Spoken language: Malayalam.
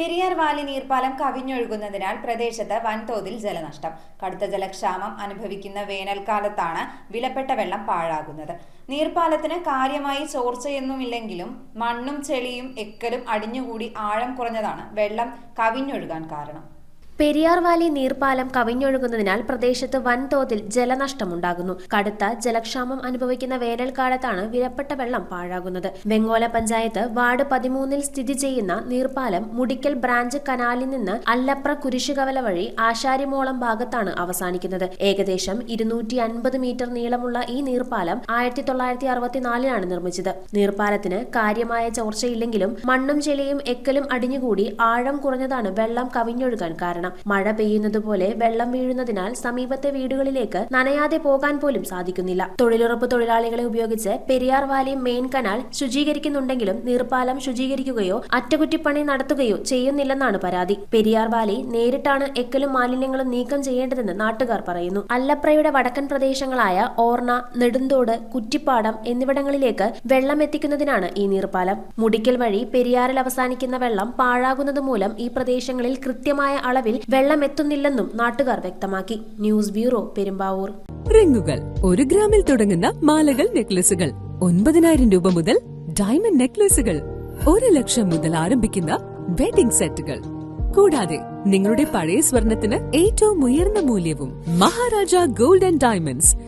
പെരിയാർ വാലി നീർപ്പാലം കവിഞ്ഞൊഴുകുന്നതിനാൽ പ്രദേശത്ത് വൻതോതിൽ ജലനഷ്ടം. കടുത്ത ജലക്ഷാമം അനുഭവിക്കുന്ന വേനൽക്കാലത്താണ് വിലപ്പെട്ട വെള്ളം പാഴാകുന്നത്. നീർപ്പാലത്തിന് കാര്യമായി ചോർച്ചയൊന്നുമില്ലെങ്കിലും മണ്ണും ചെളിയും എക്കലും അടിഞ്ഞുകൂടി ആഴം കുറഞ്ഞതാണ് വെള്ളം കവിഞ്ഞൊഴുകാൻ കാരണം. പെരിയാർ വാലി നീർപ്പാലം കവിഞ്ഞൊഴുകുന്നതിനാൽ പ്രദേശത്ത് വൻതോതിൽ ജലനഷ്ടമുണ്ടാകുന്നു. കടുത്ത ജലക്ഷാമം അനുഭവിക്കുന്ന വേനൽക്കാലത്താണ് വിലപ്പെട്ട വെള്ളം പാഴാകുന്നത്. വെങ്ങോല പഞ്ചായത്ത് വാർഡ് 13-ൽ സ്ഥിതി ചെയ്യുന്ന നീർപ്പാലം മുടിക്കൽ ബ്രാഞ്ച് കനാലിൽ നിന്ന് അല്ലപ്ര കുരിശുകവല വഴി ആശാരിമോളം ഭാഗത്താണ് അവസാനിക്കുന്നത്. ഏകദേശം 250 മീറ്റർ നീളമുള്ള ഈ നീർപ്പാലം 1964-ലാണ് നിർമ്മിച്ചത്. നീർപ്പാലത്തിന് കാര്യമായ ചോർച്ചയില്ലെങ്കിലും മണ്ണും ചെളിയും എക്കലും അടിഞ്ഞുകൂടി ആഴം കുറഞ്ഞതാണ് വെള്ളം കവിഞ്ഞൊഴുകാൻ കാരണം. മഴ പെയ്യുന്നതുപോലെ വെള്ളം വീഴുന്നതിനാൽ സമീപത്തെ വീടുകളിലേക്ക് നനയാതെ പോകാൻ പോലും സാധിക്കുന്നില്ല. തൊഴിലുറപ്പ് തൊഴിലാളികളെ ഉപയോഗിച്ച് പെരിയാർ വാലി മെയിൻ കനാൽ ശുചീകരിക്കുന്നുണ്ടെങ്കിലും നീർപ്പാലം ശുചീകരിക്കുകയോ അറ്റകുറ്റിപ്പണി നടത്തുകയോ ചെയ്യുന്നില്ലെന്നാണ് പരാതി. പെരിയാർ വാലി നേരിട്ടാണ് എക്കലും മാലിന്യങ്ങളും നീക്കം ചെയ്യേണ്ടതെന്ന് നാട്ടുകാർ പറയുന്നു. അല്ലപ്രയുടെ വടക്കൻ പ്രദേശങ്ങളായ ഓർണ, നെടുന്തോട്, കുറ്റിപ്പാടം എന്നിവിടങ്ങളിലേക്ക് വെള്ളം എത്തിക്കുന്നതിനാണ് ഈ നീർപ്പാലം. മുടിക്കൽ വഴി പെരിയാറിൽ അവസാനിക്കുന്ന വെള്ളം പാഴാകുന്നത് മൂലം ഈ പ്രദേശങ്ങളിൽ കൃത്യമായ അളവിൽ വെള്ളം എത്തുന്നില്ലെന്നും നാട്ടുകാർ വ്യക്തമാക്കി. News bureau, Perumbavoor. റിങ്ങുകൾ 1 ഗ്രാമിൽ തുടങ്ങുന്ന മാലകൾ, നെക്ലസുകൾ 9,000 രൂപ മുതൽ ഡയമണ്ട് നെക്ലസുകൾ 1 ലക്ഷം മുതൽ ആരംഭിക്കുന്ന വെഡിംഗ് സെറ്റുകൾ. കൂടാതെ നിങ്ങളുടെ പഴയ സ്വർണത്തിന് ഏറ്റവും ഉയർന്ന മൂല്യവും. Maharaja gold and diamonds,